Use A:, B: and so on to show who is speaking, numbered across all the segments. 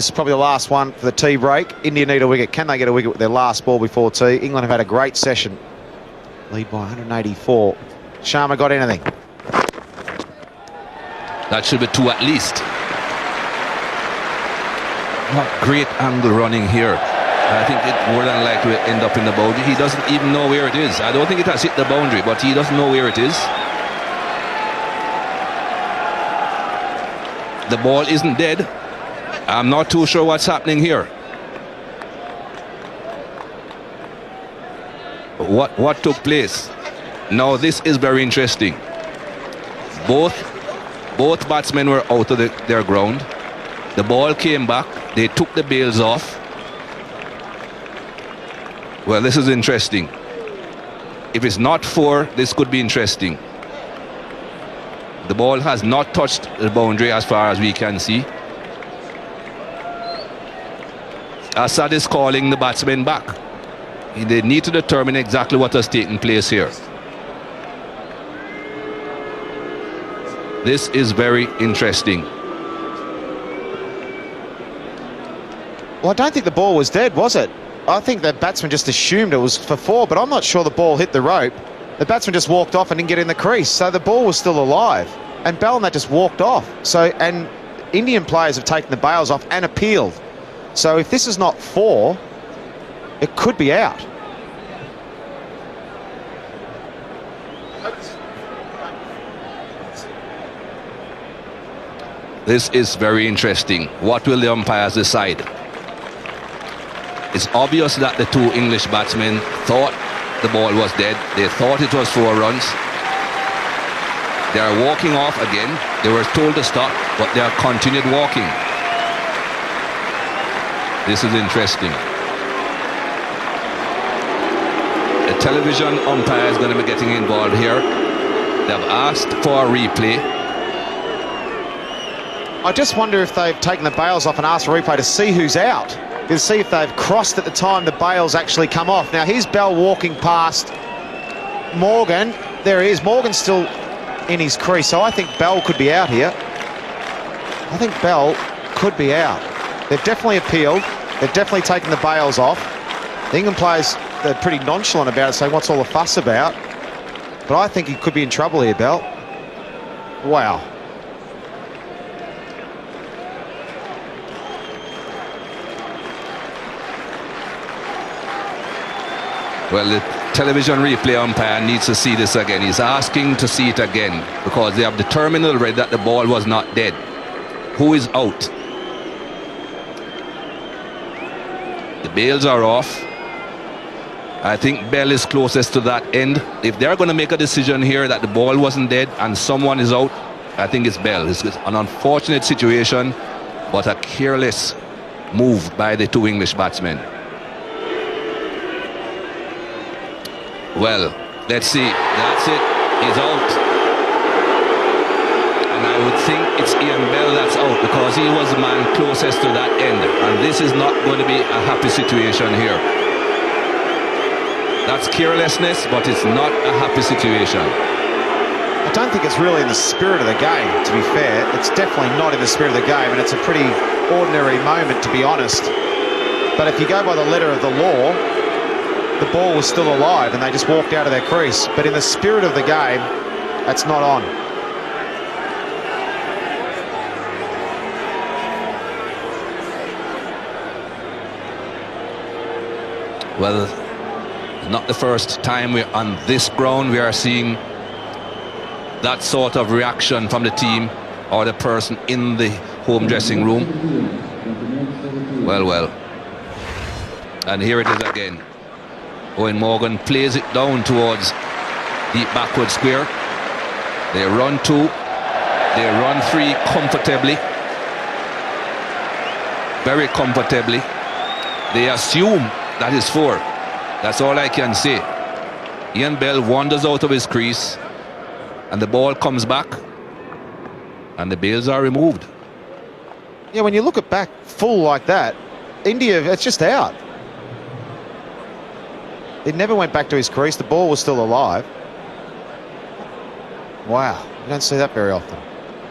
A: This is probably the last one for the tea break. India need a wicket. Can they get a wicket with their last ball before tea? England have had a great session. Lead by 184. Sharma got anything?
B: That should be 2 at least. Not great angle running here. I think it more than likely will end up in the boundary. He doesn't even know where it is. I don't think it has hit the boundary, but he doesn't know where it is. The ball isn't dead. I'm not too sure what's happening here. What took place? Now this is very interesting. Both batsmen were out of their ground. The ball came back. They took the bails off. Well, this is interesting. If it's not 4, this could be interesting. The ball has not touched the boundary as far as we can see. Assad is calling the batsmen back. They need to determine exactly what has taken place here. This is very interesting.
A: Well, I don't think the ball was dead, was it? I think the batsman just assumed it was for 4, but I'm not sure the ball hit the rope. The batsman just walked off and didn't get in the crease, so the ball was still alive. And Bell and that just walked off. So, and Indian players have taken the bails off and appealed. So if this is not 4, it could be out.
B: This is very interesting. What will the umpires decide? It's obvious that the 2 English batsmen thought the ball was dead. They thought it was 4 runs. They are walking off again. They were told to stop, but they have continued walking. This is interesting. The television umpire is going to be getting involved here. They have asked for a replay.
A: I just wonder if they've taken the bails off and asked for a replay to see who's out. To see if they've crossed at the time the bails actually come off. Now here's Bell walking past Morgan. There he is. Morgan's still in his crease, so I think Bell could be out here. I think Bell could be out. They've definitely appealed. They've definitely taken the bails off. The England players, they're pretty nonchalant about it, saying what's all the fuss about. But I think he could be in trouble here, Bell. Wow.
B: Well, the television replay umpire needs to see this again. He's asking to see it again because they have determined already that the ball was not dead. Who is out? The bails are off. I think Bell is closest to that end. If they're going to make a decision here that the ball wasn't dead and someone is out, I think it's Bell. It's an unfortunate situation, but a careless move by the 2 English batsmen. Well, let's see. That's it. He's out. And I would think it's Ian Bell that's out because he was the man closest to that end. And this is not going to be a happy situation here. That's carelessness, but it's not a happy situation.
A: I don't think it's really in the spirit of the game, to be fair. It's definitely not in the spirit of the game, and it's a pretty ordinary moment, to be honest. But if you go by the letter of the law, the ball was still alive and they just walked out of their crease. But in the spirit of the game, that's not on.
B: Well, not the first time we're on this ground we are seeing that sort of reaction from the team or the person in the home dressing room. Well. And here it is again. Owen Morgan plays it down towards deep backward square. They run 2. They run 3 comfortably. Very comfortably. They assume that is 4. That's all I can say. Ian Bell wanders out of his crease and the ball comes back and the bails are removed.
A: Yeah, when you look at back full like that, India, it's just out. It never went back to his crease. The ball was still alive. Wow, you don't see that very often.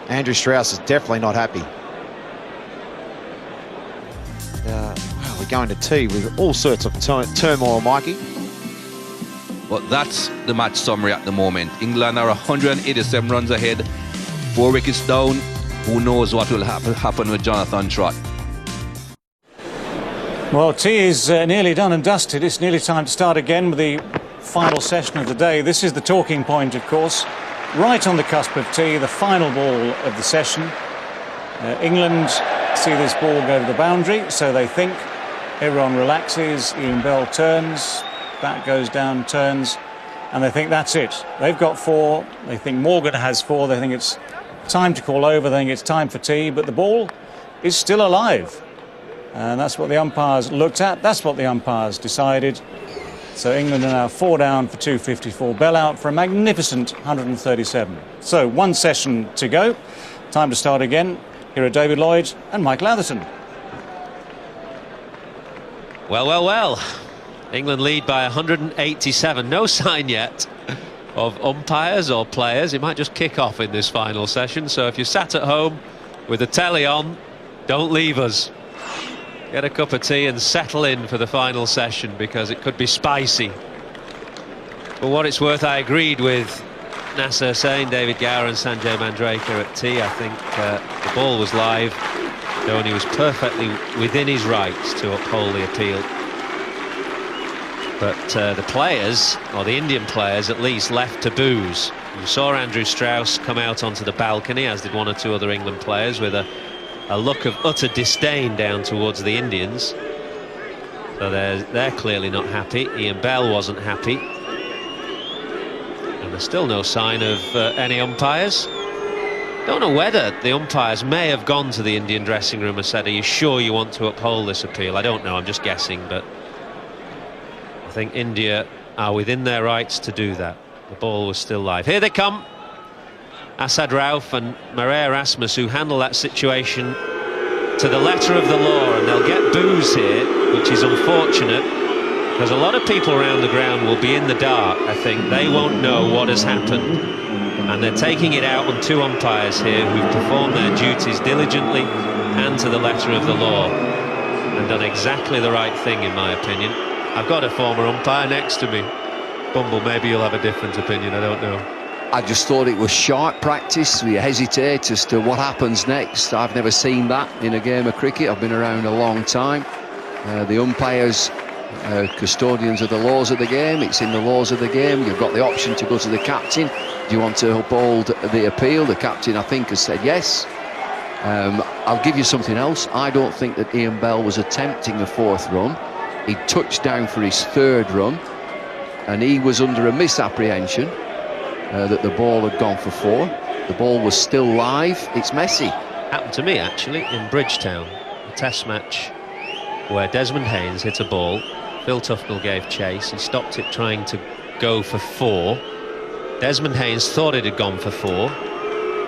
A: Andrew Strauss is definitely not happy. well, we're going to tea with all sorts of turmoil, Mikey.
B: But that's the match summary at the moment. England are 187 runs ahead, 4 wickets down. Who knows what will happen with Jonathan Trott?
C: Well, tea is nearly done and dusted. It's nearly time to start again with the final session of the day. This is the talking point, of course. Right on the cusp of tea, the final ball of the session. England see this ball go to the boundary, so they think. Everyone relaxes, Ian Bell turns, bat goes down, turns, and they think that's it. They've got 4, they think Morgan has 4, they think it's time to call over, they think it's time for tea, but the ball is still alive. And that's what the umpires looked at, that's what the umpires decided. So England are now 4 down for 254, Bell out for a magnificent 137. So 1 session to go, time to start again. Here are David Lloyd and Michael Atherton.
D: Well. England lead by 187. No sign yet of umpires or players. It might just kick off in this final session. So if you're sat at home with the telly on, don't leave us. Get a cup of tea and settle in for the final session, because it could be spicy. For what it's worth, I agreed with Nasser Hussain, David Gower and Sanjay Mandraker at tea. I think the ball was live. Dhoni was perfectly within his rights to uphold the appeal. But the players, or the Indian players at least, left to booze. You saw Andrew Strauss come out onto the balcony, as did 1 or 2 other England players, with a look of utter disdain down towards the Indians. So they're clearly not happy. Ian Bell wasn't happy. And there's still no sign of any umpires. Don't know whether the umpires may have gone to the Indian dressing room and said, "Are you sure you want to uphold this appeal?" I don't know, I'm just guessing, but I think India are within their rights to do that. The ball was still live. Here they come. Asad Rauf and Marais Erasmus, who handle that situation to the letter of the law, and they'll get boos here, which is unfortunate, because a lot of people around the ground will be in the dark. I think they won't know what has happened, and they're taking it out on 2 umpires here who've performed their duties diligently and to the letter of the law, and done exactly the right thing, in my opinion. I've got a former umpire next to me. Bumble, maybe you'll have a different opinion, I don't know.
E: I just thought it was sharp practice. We hesitate as to what happens next. I've never seen that in a game of cricket. I've been around a long time. The umpires, custodians of the laws of the game. It's in the laws of the game. You've got the option to go to the captain. Do you want to uphold the appeal? The captain, I think, has said yes. I'll give you something else. I don't think that Ian Bell was attempting a 4th run. He touched down for his 3rd run, and he was under a misapprehension that the ball had gone for 4. The ball was still live. It's messy.
D: Happened to me, actually, in Bridgetown, a test match where Desmond Haynes hit a ball. Phil Tufnell gave chase. He stopped it trying to go for 4. Desmond Haynes thought it had gone for 4.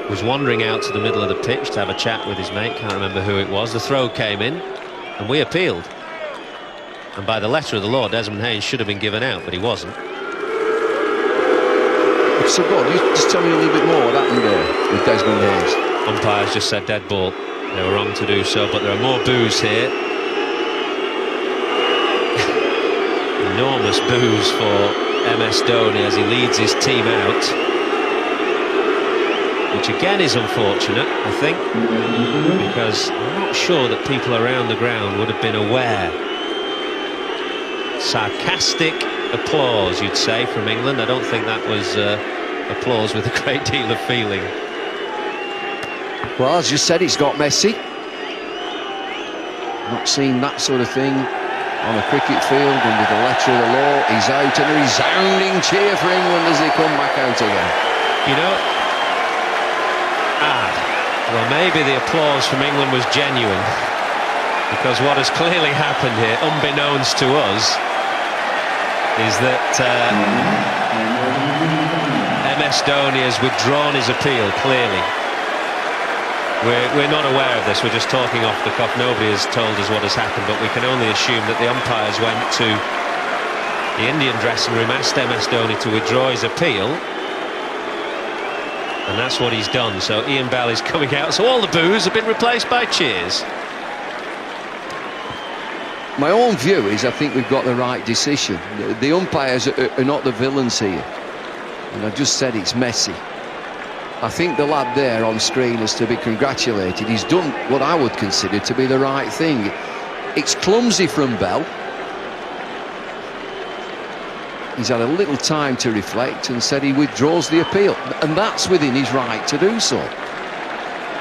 D: Was wandering out to the middle of the pitch to have a chat with his mate. Can't remember who it was. The throw came in, and we appealed. And by the letter of the law, Desmond Haynes should have been given out, but he wasn't.
E: So go on, you just tell me a little bit more what happened there with Desmond Haynes.
D: Umpires just said dead ball. They were wrong to do so, but there are more boos here. Enormous boos for MS Dhoni as he leads his team out. Which again is unfortunate, I think, because I'm not sure that people around the ground would have been aware. Sarcastic applause, you'd say, from England. I don't think that was applause with a great deal of feeling.
E: Well, as you said, it's got messy. Not seen that sort of thing on a cricket field, and with the letter of the law, he's out, and a resounding cheer for England as they come back out again.
D: You know, well, maybe the applause from England was genuine, because what has clearly happened here, unbeknownst to us, is that MS Dhoni has withdrawn his appeal, clearly. We're not aware of this, we're just talking off the cuff. Nobody has told us what has happened, but we can only assume that the umpires went to the Indian dressing room, asked MS Dhoni to withdraw his appeal, and that's what he's done. So Ian Bell is coming out, so all the boos have been replaced by cheers.
E: My own view is I think we've got the right decision. The umpires are not the villains here. And I've just said it's messy. I think the lad there on screen is to be congratulated. He's done what I would consider to be the right thing. It's clumsy from Bell. He's had a little time to reflect and said he withdraws the appeal. And that's within his right to do so.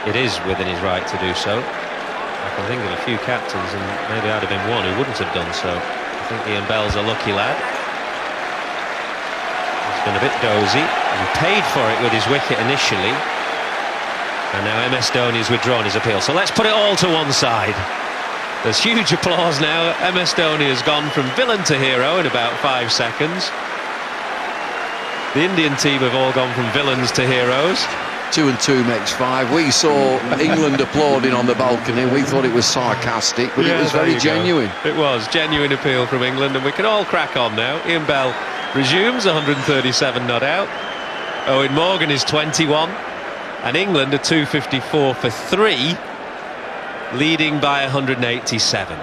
D: It is within his right to do so. I can think of a few captains, and maybe I'd have been one who wouldn't have done so. I think Ian Bell's a lucky lad. He's been a bit dozy. He paid for it with his wicket initially. And now MS Dhoni has withdrawn his appeal. So let's put it all to one side. There's huge applause now. MS Dhoni has gone from villain to hero in about 5 seconds. The Indian team have all gone from villains to heroes.
E: 2 and 2 makes 5. We saw England applauding on the balcony. We thought it was sarcastic, but it was very genuine.
D: It was genuine appeal from England, and we can all crack on now. Ian Bell resumes, 137 not out. Owen Morgan is 21, and England are 254 for 3, leading by 187.